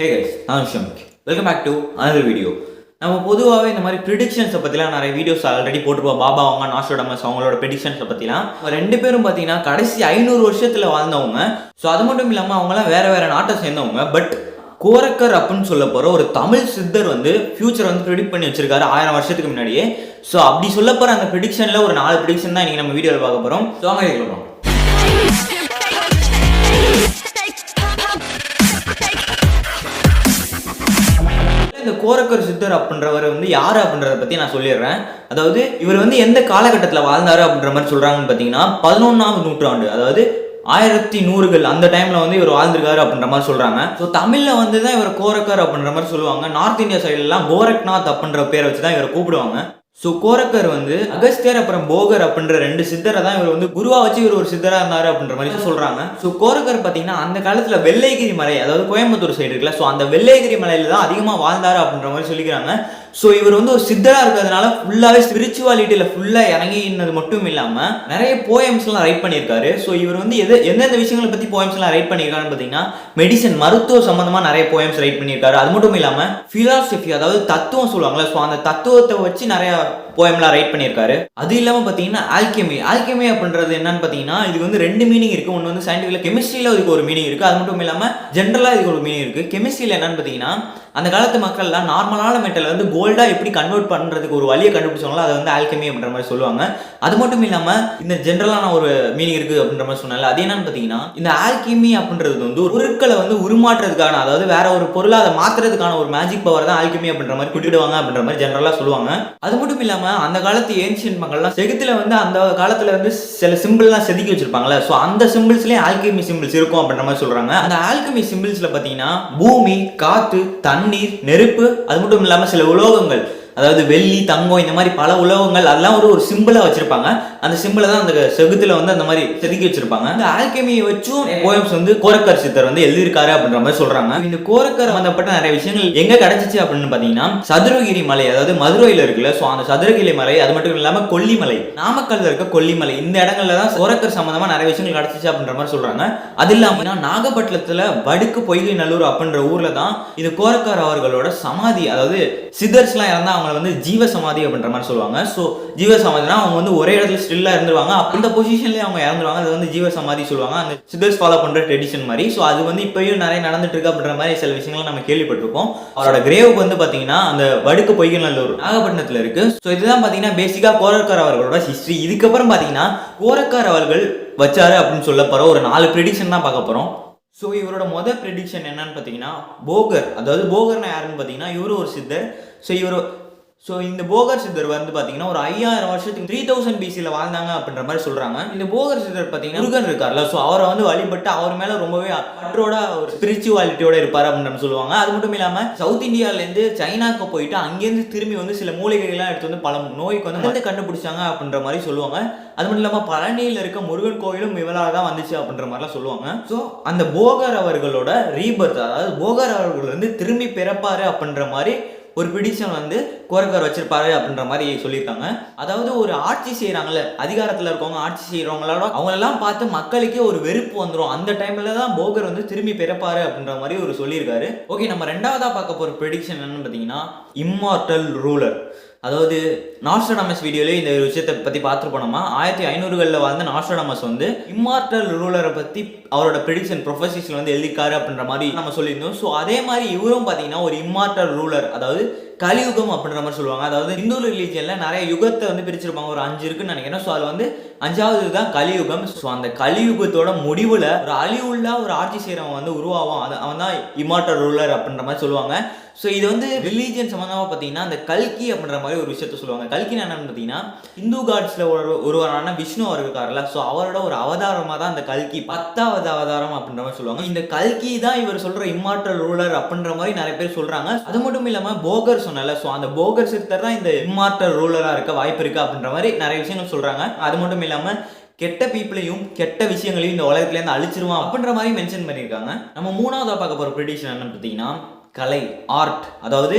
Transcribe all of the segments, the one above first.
ஹே guys, நான் Shamik. Welcome back to another video. நம்ம பொதுவாகவே இந்த மாதிரி ப்ரிடிக்ஷன்ஸை பற்றிலாம் நிறைய வீடியோஸ் ஆல்ரெடி போட்டுருப்போம். பாபா அவங்க, நாஸ்ட்ராடமஸ் அவங்களோட ப்ரிடிக்ஷன்ஸை பற்றிலாம். ரெண்டு பேரும் பார்த்தீங்கன்னா கடைசி 500 வருஷத்தில் வாழ்ந்தவங்க. ஸோ அது மட்டும் இல்லாமல் அவங்களாம் வேறு வேறு நாட்டை சேர்ந்தவங்க. பட் கோரக்கர் அப்படின்னு சொல்ல போகிற ஒரு தமிழ் சித்தர் வந்து ஃபியூச்சர் வந்து ப்ரிடிக்ட் பண்ணி வச்சிருக்காரு 1000 வருஷத்துக்கு முன்னாடியே. ஸோ அப்படி சொல்ல போகிற அந்த ப்ரிடிக்ஷனில் ஒரு 4 ப்ரிடிக்ஷன் தான் இன்றைக்கி நம்ம வீடியோவில் பார்க்க போகிறோம். ஸோ வாங்க கேட்கலாம். இந்த கோரக்கர் சித்தர் அப்படின்றவர் வந்து யார் அப்படின்றத பற்றி நான் சொல்லிடுறேன். அதாவது இவர் வந்து எந்த காலகட்டத்தில் வாழ்ந்தாரு அப்படின்ற மாதிரி சொல்கிறாங்கன்னு பார்த்தீங்கன்னா 11ஆம் நூற்றாண்டு, அதாவது 1100கள் அந்த டைமில் வந்து இவர் வாழ்ந்திருக்காரு அப்படின்ற மாதிரி சொல்கிறாங்க. ஸோ தமிழில் வந்து தான் இவர் கோரக்கர் அப்படின்ற மாதிரி சொல்லுவாங்க. நார்த் இந்தியா சைட்லலாம் கோரக்நாத் அப்படின்ற பேரை வச்சு தான் இவரை கூப்பிடுவாங்க. ஸோ கோரக்கர் வந்து அகஸ்தியர் அப்புறம் போகர் அப்படின்ற 2 சித்தரை தான் இவர் வந்து குருவா வச்சு இவர் ஒரு சித்தராக இருந்தார் அப்படின்ற மாதிரி சொல்கிறாங்க. ஸோ கோரக்கர் பார்த்தீங்கன்னா அந்த காலத்தில் வெள்ளையகிரி மலை, அதாவது கோயம்புத்தூர் சைடு இருக்குல்ல, ஸோ அந்த வெள்ளையகிரி மலையில தான் அதிகமாக வாழ்ந்தார் அப்படின்ற மாதிரி சொல்லிக்கிறாங்க. ஸோ இவர் வந்து ஒரு சித்தராக இருக்கிறதுனால ஃபுல்லாகவே ஸ்பிரிச்சுவாலிட்டியில் ஃபுல்லாக இறங்கினது மட்டும் இல்லாமல் நிறைய போயம்ஸ்லாம் ரைட் பண்ணியிருக்காரு. ஸோ இவர் வந்து எந்தெந்த விஷயங்களை பற்றி போயம்ஸ்லாம் ரைட் பண்ணியிருக்காருன்னு பார்த்தீங்கன்னா மெடிசன், மருத்துவ சம்மந்தமாக நிறைய போயம்ஸ் ரைட் பண்ணியிருக்காரு. அது மட்டும் இல்லாமல் ஃபிலாசபி, அதாவது தத்துவம் சொல்லுவாங்கள்ல, ஸோ அந்த தத்துவத்தை வச்சு நிறைய போயம்லாம் ரைட் பண்ணியிருக்காரு. அது இல்லாமல் பார்த்தீங்கன்னா ஆல்கெமி அப்படின்றது என்னன்னு பார்த்தீங்கன்னா இதுக்கு வந்து 2 மீனிங் இருக்குது. ஒன்று வந்து சயின்டிஃபிக்கில் கெமிஸ்ட்ரியில் இதுக்கு ஒரு மீனிங் இருக்குது. அது மட்டும் இல்லாமல் ஜென்ரலாக இதுக்கு ஒரு மீனிங் இருக்குது. கெமிஸ்ட்ரியில் என்னன்னு பார்த்தீங்கன்னா அந்த காலத்து மக்கள்லாம் நார்மலான மெட்டல் வந்து கோல்டாக எப்படி கன்வெர்ட் பண்ணுறதுக்கு ஒரு வழியை கண்டுபிடிச்சாங்களோ அதை வந்து ஆல்கெமி அப்படின்ற மாதிரி சொல்லுவாங்க. அது மட்டும் இல்லாமல் இந்த ஜென்ரலான ஒரு மீனிங் இருக்குது அப்படின்ற மாதிரி சொன்னால அது என்னன்னு பார்த்தீங்கன்னா இந்த ஆல்கெமி அப்படின்றது வந்து ஒரு பொருட்களை வந்து உருமாற்றுறதுக்கான, அதாவது வேற ஒரு பொருளை அதை மாற்றுறதுக்கான ஒரு மேஜிக் பவர் தான் ஆல்கெமி அப்படின்ற மாதிரி குறிப்பிடுவாங்க அப்படின்ற மாதிரி ஜென்ரலாக சொல்லுவாங்க. அது மட்டும் இல்லாமல் அந்த காலத்து ஏன்ஷியன் மக்கள்லாம் செகுத்துல வந்து அந்த காலத்தில் வந்து சில சிம்பிள்லாம் செதுக்கி வச்சிருப்பாங்களே, ஸோ அந்த சிம்பிள்ஸ்லேயே ஆல்கெமி சிம்பிள்ஸ் இருக்கும் அப்படின்ற மாதிரி சொல்கிறாங்க. அந்த ஆல்கெமி சிம்பிள்ஸில் பார்த்தீங்கன்னா பூமி, காற்று, தண்ணீர், நெருப்பு, அது மட்டும் இல்லாமல் சில உலோகங்கள், அதாவது வெள்ளி, தங்கம், இந்த மாதிரி பல உலோகங்கள் அதெல்லாம் ஒரு சிம்பிளாக வச்சிருப்பாங்க. அந்த சிம்பிளை தான் அந்த செகுத்துல வந்து அந்த மாதிரி செதுக்கி வச்சிருப்பாங்க. அந்த ஆல்கெமியை வச்சும் போயம்ஸ் வந்து கோரக்கர் சித்தர் வந்து எழுதியிருக்காரு அப்படின்ற மாதிரி சொல்றாங்க. இந்த கோரக்கர் சம்பந்தப்பட்ட நிறைய விஷயங்கள் எங்க கிடைச்சிச்சு அப்படின்னு பார்த்தீங்கன்னா சதுரகிரி மலை, அதாவது மதுரையில் இருக்குல்ல, ஸோ அந்த சதுரகிரி மலை, அது மட்டும் இல்லாமல் கொல்லிமலை, நாமக்கல்ல இருக்க கொல்லிமலை, இந்த இடங்கள்ல தான் கோரக்கர் சம்பந்தமா நிறைய விஷயங்கள் கிடைச்சிச்சு அப்படின்ற மாதிரி சொல்றாங்க. அது இல்லாமல் நாகப்பட்டினத்துல வடுக்கு பொய்கை நல்லூர் அப்படின்ற ஊர்ல தான் இது கோரக்கர் அவர்களோட சமாதி, அதாவது சித்தர்ஸ்லாம் இறந்தா அவங்க வந்து ஜீவ சமாதி அப்படின்ற மாதிரி சொல்லுவாங்க. ஸோ ஜீவ சமாதினா அவங்க வந்து ஒரே இடத்துல ஸ்டில்லா இருந்துருவாங்க, அந்த பொசிஷன்லேயே அவங்க இறந்துருவாங்க. அது வந்து ஜீவ சமாதி சொல்லுவாங்க, அந்த சித்தர்ஸ் ஃபாலோ பண்ற ட்ரெடிஷன் மாதிரி. ஸோ அது வந்து இப்பயும் நிறைய நடந்துட்டு இருக்கு அப்படின்ற மாதிரி சில விஷயங்கள் நம்ம கேள்விப்பட்டிருக்கோம். அவரோட கிரேவ் வந்து பாத்தீங்கன்னா அந்த வடுக்கு பொய்கநல்லூர் நாகப்பட்டினத்துல இருக்கு. ஸோ இதுதான் பாத்தீங்கன்னா பேசிக்கா கோரக்கர் அவர்களோட ஹிஸ்டரி. இதுக்கப்புறம் பாத்தீங்கன்னா கோரக்கர் அவர்கள் வச்சாரு அப்படின்னு சொல்ல போற ஒரு 4 ப்ரெடிக்ஷன் தான் பார்க்க போறோம். ஸோ இவரோட முதல் ப்ரெடிக்ஷன் என்னன்னு பார்த்தீங்கன்னா போகர், அதாவது போகர்னா யாருன்னு பார்த்தீங்கன்னா இவரு ஒரு சித்தர். ஸோ இந்த போகர் சித்தர் வந்து பார்த்தீங்கன்னா ஒரு 5000 வருஷத்துக்கு 3000 BCல வாழ்ந்தாங்க அப்படின்ற மாதிரி சொல்றாங்க. இந்த போகர் சித்தர் பார்த்தீங்கன்னா முருகன் இருக்கார்ல, ஸோ அவரை வந்து வழிபட்டு அவர் மேல ரொம்பவே பற்றோட ஒரு ஸ்பிரிச்சுவாலிட்டியோட இருப்பார் அப்படின்னு சொல்லுவாங்க. அது மட்டும் இல்லாமல் சவுத் இந்தியாவிலேருந்து சைனாக்கு போயிட்டு அங்கேருந்து திரும்பி வந்து சில மூலிகைகள்லாம் எடுத்து வந்து பல நோய்க்கு வந்து கண்டுபிடிச்சாங்க அப்படின்ற மாதிரி சொல்லுவாங்க. அது மட்டும் இல்லாமல் பழனியில் இருக்க முருகன் கோயிலும் இவரால் தான் வந்துச்சு அப்படின்ற மாதிரிலாம் சொல்லுவாங்க. ஸோ அந்த போகர் அவர்களோட ரீபர்த், அதாவது போகர் அவர்கள் வந்து திரும்பி பிறப்பாரு அப்படின்ற மாதிரி ஒரு ப்ரெடிக்ஷன் வந்து கோரக்கர் வச்சிருப்பாரு அப்படின்ற மாதிரி சொல்லியிருக்காங்க. அதாவது ஒரு ஆட்சி செய்யறாங்கல்ல, அதிகாரத்தில் இருக்கவங்க ஆட்சி செய்யறவங்களோட அவங்களெல்லாம் பார்த்து மக்களுக்கே ஒரு வெறுப்பு வந்துடும். அந்த டைம்ல தான் போகர் வந்து திரும்பி பிறப்பாரு அப்படின்ற மாதிரி ஒரு சொல்லியிருக்காரு. ஓகே, நம்ம ரெண்டாவதா பார்க்க போற ப்ரெடிக்ஷன் என்னன்னு பார்த்தீங்கன்னா இம்மார்டல் ரூலர். அதாவது நாஸ்ட்ராடமஸ் வீடியோலேயே இந்த விஷயத்தை பற்றி பார்த்துருப்போம். 1500களில் வாழ்ந்த நாஸ்ட்ராடமஸ் வந்து இம்மார்டல் ரூலரை பற்றி அவரோட ப்ரெடிக்ஷன் ப்ரொஃபசிஸில் வந்து எழுதிக்காரு அப்படின்ற மாதிரி நம்ம சொல்லியிருந்தோம். ஸோ அதே மாதிரி இவரும் பார்த்தீங்கன்னா ஒரு இம்மார்டல் ரூலர், அதாவது கலியுகம் அப்படின்ற மாதிரி சொல்லுவாங்க. அதாவது இந்து ரிலீஜியன்ல நிறைய யுகத்தை வந்து பிரிச்சிருப்பாங்க, ஒரு 5 இருக்குன்னு நினைக்கிறேன். ஸோ அது வந்து 5வது தான் கலியுகம். ஸோ அந்த கலியுகத்தோட முடிவில் ஒரு அழிவுள்ள ஒரு ஆட்சி செய்கிறவன் வந்து உருவாவான், அவன் தான் இம்மார்டல் ரூலர் அப்படின்ற மாதிரி சொல்லுவாங்க. ஸோ இது வந்து ரிலீஜியன் சம்மந்தமாக பார்த்தீங்கன்னா அந்த கல்கி அப்படின்ற மாதிரி ஒரு விஷயத்த சொல்லுவாங்க. கல்கி என்னன்னு பார்த்தீங்கன்னா இந்து காட்ஸில் ஒருவரான விஷ்ணு அவர் இருக்காருல்ல, ஸோ அவரோட ஒரு அவதாரமாக தான் அந்த கல்கி 10வது அவதாரம் அப்படின்ற மாதிரி சொல்லுவாங்க. இந்த கல்கி தான் இவர் சொல்கிற இம்மார்டல் ரூலர் அப்படின்ற மாதிரி நிறைய பேர் சொல்கிறாங்க. அது மட்டும் இல்லாமல் போகர் சொன்னல, ஸோ அந்த போகர் சித்தர் தான் இந்த இம்மார்டல் ரூலராக இருக்க வாய்ப்பு இருக்குது அப்படின்ற மாதிரி நிறைய விஷயங்கள் சொல்கிறாங்க. அது மட்டும் இல்லாமல் கெட்ட பீப்புளையும் கெட்ட விஷயங்களையும் இந்த உலகத்துலேருந்து அழிச்சிருவான் அப்படின்ற மாதிரி மென்ஷன் பண்ணியிருக்காங்க. நம்ம மூணாவதாக பார்க்க போகிற ப்ரெடிக்ஷன் என்னன்னு பார்த்தீங்கன்னா கலை, ஆர்ட். அதாவது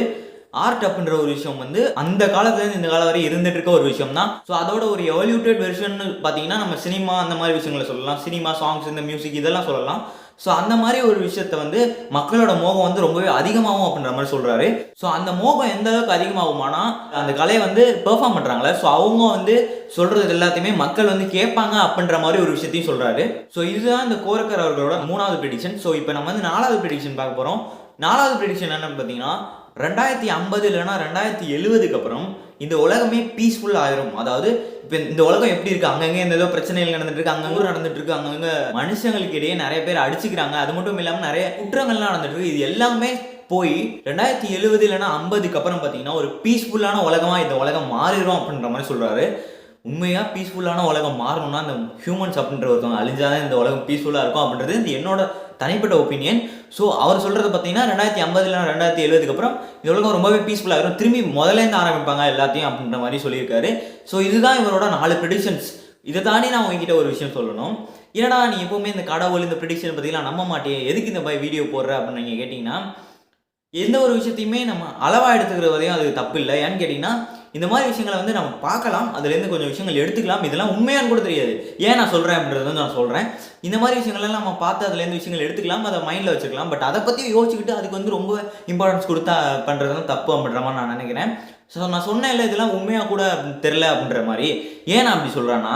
ஆர்ட் அப்படின்ற ஒரு விஷயம் வந்து அந்த காலத்துலேருந்து இந்த காலம் வரை இருந்துட்டு இருக்க ஒரு விஷயம் தான். ஸோ அதோட ஒரு எவல்யூட்டட் வெர்ஷன் பார்த்தீங்கன்னா நம்ம சினிமா அந்த மாதிரி விஷயங்களை சொல்லலாம். சினிமா, சாங்ஸ், இந்த மியூசிக் இதெல்லாம் சொல்லலாம். ஸோ அந்த மாதிரி ஒரு விஷயத்த வந்து மக்களோட மோகம் வந்து ரொம்பவே அதிகமாகும் அப்படின்ற மாதிரி சொல்றாரு. ஸோ அந்த மோகம் எந்த அளவுக்கு அதிகமாகுமானா அந்த கலையை வந்து பெர்ஃபார்ம் பண்றாங்களே, ஸோ அவங்க வந்து சொல்றது எல்லாத்தையுமே மக்கள் வந்து கேட்பாங்க அப்படின்ற மாதிரி ஒரு விஷயத்தையும் சொல்றாரு. ஸோ இதுதான் இந்த கோரக்கர் அவர்களோட 3வது ப்ரெடிக்ஷன். ஸோ இப்போ நம்ம வந்து 4வது ப்ரெடிக்ஷன் பார்க்க போறோம். 4வது ப்ரெடிக்ஷன் என்னன்னு பார்த்தீங்கன்னா 2050 இல்லைன்னா 2070க்கு அப்புறம் இந்த உலகமே பீஸ்ஃபுல் ஆயிரும். அதாவது இப்போ இந்த உலகம் எப்படி இருக்கு, அங்கங்க இந்த ஏதோ பிரச்சனைகள் நடந்துட்டு இருக்கு, அங்கங்க நடந்துட்டு இருக்கு, அங்கங்க மனுஷங்களுக்கு இடையே நிறைய பேர் அடிச்சுக்கிறாங்க, அது மட்டும் இல்லாமல் நிறைய குற்றங்கள்லாம் நடந்துட்டு இருக்கு. இது எல்லாமே போய் 2070 இல்லைன்னா 50க்கு அப்புறம் பார்த்தீங்கன்னா ஒரு பீஸ்ஃபுல்லான உலகமா இந்த உலகம் மாறிடும் அப்படின்ற மாதிரி சொல்றாரு. உண்மையாக பீஸ்ஃபுல்லான உலகம் மாறணும்னா இந்த ஹியூமன்ஸ் அப்படின்ற ஒருத்தவங்க அழிஞ்சாதான் இந்த உலகம் பீஸ்ஃபுல்லாக இருக்கும் அப்படின்றது இந்த என்னோட தனிப்பட்ட ஒப்பீனியன். ஸோ அவர் சொல்கிறது பார்த்தீங்கன்னா 2050 இல்லைனா 2070க்கு அப்புறம் இந்த உலகம் ரொம்பவே பீஸ்ஃபுல்லாக இருக்கும், திரும்பி முதலேருந்து ஆரம்பிப்பாங்க எல்லாத்தையும் அப்படின்ற மாதிரி சொல்லியிருக்காரு. ஸோ இதுதான் இவரோட 4 ப்ரெடிக்ஷன்ஸ். இதை தாண்டி நான் உங்ககிட்ட ஒரு விஷயம் சொல்லணும். ஏன்னா நீ எப்போவுமே இந்த கடவுள் இந்த ப்ரெடிக்ஷன் பற்றிலாம் நம்ப மாட்டேன், எதுக்கு இந்த மாதிரி வீடியோ போடுற அப்படின்னு நீங்கள் கேட்டிங்கன்னா, எந்த ஒரு விஷயத்தையுமே நம்ம அளவாக எடுத்துக்கிறதையும் அது தப்பு இல்லை. ஏன்னு கேட்டிங்கன்னா இந்த மாதிரி விஷயங்களை வந்து நம்ம பார்க்கலாம், அதுலேருந்து கொஞ்சம் விஷயங்கள் எடுத்துக்கலாம், இதெல்லாம் உண்மையானு கூட தெரியாது. ஏன் நான் சொல்கிறேன் அப்படின்றது வந்து நான் சொல்கிறேன். இந்த மாதிரி விஷயங்கள்லாம் நம்ம பார்த்து அதுலேருந்து விஷயங்கள் எடுத்துக்கலாம், அதை மைண்டில் வச்சுக்கலாம். பட் அதை பற்றி யோசிச்சுக்கிட்டு அதுக்கு வந்து ரொம்ப இம்பார்ட்டன்ஸ் கொடுத்தா பண்ணுறதுலாம் தப்பு அப்படின்ற மாதிரி நான் நினைக்கிறேன். ஸோ நான் சொன்னேன் இல்லை இதெல்லாம் உண்மையாக கூட தெரில அப்படின்ற மாதிரி. ஏன் நான் அப்படி சொல்கிறேன்னா,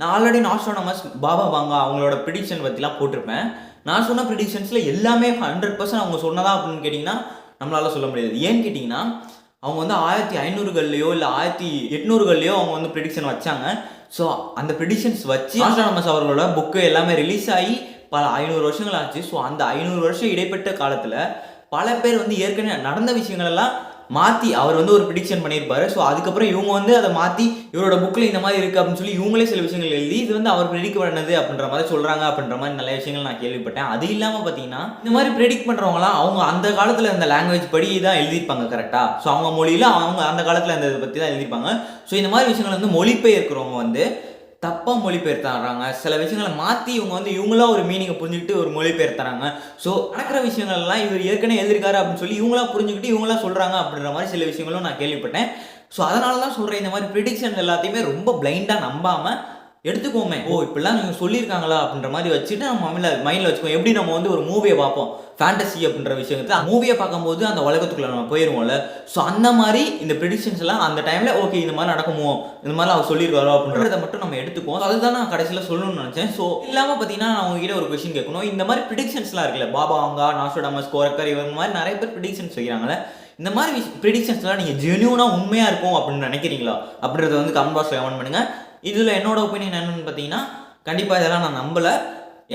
நான் ஆல்ரெடி நாஸ்ட்ரானமஸ் பாபா வாங்கா அவங்களோட ப்ரிடிக்ஷன் பற்றிலாம் போட்டிருப்பேன். நான் சொன்ன ப்ரிடிக்ஷன்ஸில் எல்லாமே 100% அவங்க சொன்னதா அப்படின்னு கேட்டிங்கன்னா நம்மளால சொல்ல முடியாது. ஏன்னு கேட்டிங்கன்னா அவங்க வந்து 1500கள்லையோ இல்லை 1800கள்லையோ அவங்க வந்து ப்ரெடிக்ஷன் வச்சாங்க. ஸோ அந்த ப்ரெடிக்ஷன்ஸ் வச்சு நாஸ்ட்ரானமஸ் அவர்களோட புக்கு எல்லாமே ரிலீஸ் ஆகி பல 500 வருஷங்கள் ஆச்சு. ஸோ அந்த 500 வருஷம் இடைப்பட்ட காலத்தில் பல பேர் வந்து ஏற்கனவே நடந்த விஷயங்களெல்லாம் மாற்றி அவர் வந்து ஒரு ப்ரிடிக்ஷன் பண்ணியிருப்பாரு. ஸோ அதுக்கப்புறம் இவங்க வந்து அதை மாற்றி இவரோட புக்கில் இந்த மாதிரி இருக்குது அப்படின்னு சொல்லி இவங்களே சில விஷயங்கள் எழுதி இது வந்து அவர் ப்ரெடிக்ட் பண்ணது அப்படின்ற மாதிரி சொல்கிறாங்க அப்படின்ற மாதிரி நிறைய விஷயங்கள் நான் கேள்விப்பட்டேன். அது இல்லாமல் பார்த்தீங்கன்னா இந்த மாதிரி ப்ரெடிக்ட் பண்ணுறவங்களாம் அவங்க அந்த காலத்தில் இந்த லாங்குவேஜ் படி தான் எழுதியிருப்பாங்க கரெக்டாக. ஸோ அவங்க மொழியில் அவங்க அந்த காலத்தில் இந்த இதை பற்றி தான் எழுதியிருப்பாங்க. ஸோ இந்த மாதிரி விஷயங்கள் வந்து மொழிபெயர்க்கிறவங்க வந்து தப்பாக மொழிபெயர்த்தாங்க, சில விஷயங்களை மாற்றி இவங்க வந்து இவங்களா ஒரு மீனிங்கை புரிஞ்சுக்கிட்டு ஒரு மொழிபெயர்த்தாங்க. ஸோ நடக்கிற விஷயங்கள்லாம் இவர் ஏற்கனவே எழுதியிருக்காரு அப்படின்னு சொல்லி இவங்களா புரிஞ்சுக்கிட்டு இவங்களா சொல்கிறாங்க அப்படின்ற மாதிரி சில விஷயங்களும் நான் கேள்விப்பட்டேன். ஸோ அதனால தான் சொல்கிறேன், இந்த மாதிரி ப்ரிடிக்ஷன் எல்லாத்தையுமே ரொம்ப பிளைண்டாக நம்பாமல் எடுத்துக்கோமே, ஓ இப்படிலாம் நீங்கள் சொல்லியிருக்காங்களா அப்படின்ற மாதிரி வச்சுட்டு நம்ம மைண்டில் வச்சுக்கோம். எப்படி நம்ம வந்து ஒரு மூவியை பார்ப்போம், ஃபேண்டசி அப்படின்ற விஷயத்தை மூவியை பார்க்கும்போது அந்த உலகத்துக்குள்ளே நம்ம போயிடுவோம்ல. ஸோ அந்த மாதிரி இந்த ப்ரெடிக்ஷன்ஸ் எல்லாம் அந்த டைமில் ஓகே இந்த மாதிரி நடக்குமோ, இந்த மாதிரி அவர் சொல்லியிருக்காரோ அப்படின்றத மட்டும் நம்ம எடுத்துக்குவோம். அதுதான் நான் கடைசியில் சொல்லணும்னு நினச்சேன். ஸோ இல்லாமல் பார்த்தீங்கன்னா நான் உங்ககிட்ட ஒரு கொஸ்டின் கேட்கணும். இந்த மாதிரி ப்ரெடிக்ஷன்ஸ்லாம் இருக்குல்ல, பாபா வாங்கா, நாஸ்ட்ராடமஸ், கோரக்கர் இவங்க மாதிரி நிறைய பேர் ப்ரெடிக்ஷன்ஸ் வைக்கிறாங்களே, இந்த மாதிரி ப்ரெடிக்ஷன்ஸ்லாம் நீங்கள் ஜென்யூனாக உண்மையாக இருக்கும் அப்படின்னு நினைக்கிறீங்களா அப்படின்றத வந்து கமெண்ட் பாக்ஸில் கமெண்ட் பண்ணுங்கள். இதில் என்னோட ஒப்பீனியன் என்னென்னு பார்த்தீங்கன்னா, கண்டிப்பாக இதெல்லாம் நான் நம்பலை.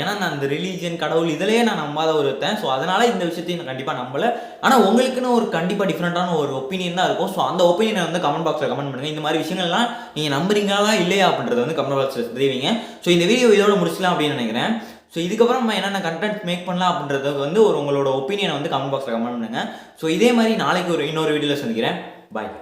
ஏன்னா நான் இந்த ரிலீஜியன் கடவுள் இதிலேயே நான் நம்பாத ஒருத்தன். ஸோ அதனால் இந்த விஷயத்தையும் நான் கண்டிப்பாக நம்பலை. ஆனால் உங்களுக்குன்னு ஒரு கண்டிப்பாக டிஃப்ரெண்ட்டான ஒரு ஒப்பீனியன் தான் இருக்கும். ஸோ அந்த ஒப்பீனியனை வந்து கமெண்ட் பாக்ஸில் கமெண்ட் பண்ணுங்கள். இந்த மாதிரி விஷயங்கள்லாம் நீங்கள் நம்புறீங்களா இல்லையா அப்படின்றத வந்து கமெண்ட் பாக்ஸில் தெரிவிங்க. ஸோ இந்த வீடியோ இதோட முடிச்சிக்கலாம் அப்படின்னு நினைக்கிறேன். ஸோ இதுக்கப்புறம் நம்ம என்னென்ன கண்டென்ட் மேக் பண்ணலாம் அப்படின்றதுக்கு வந்து உங்களோட ஒப்பீனியனை வந்து கமெண்ட் பாக்ஸில் கமெண்ட் பண்ணுங்கள். ஸோ இதே மாதிரி நாளைக்கு இன்னொரு வீடியோவில் சந்திக்கிறேன். பாய்.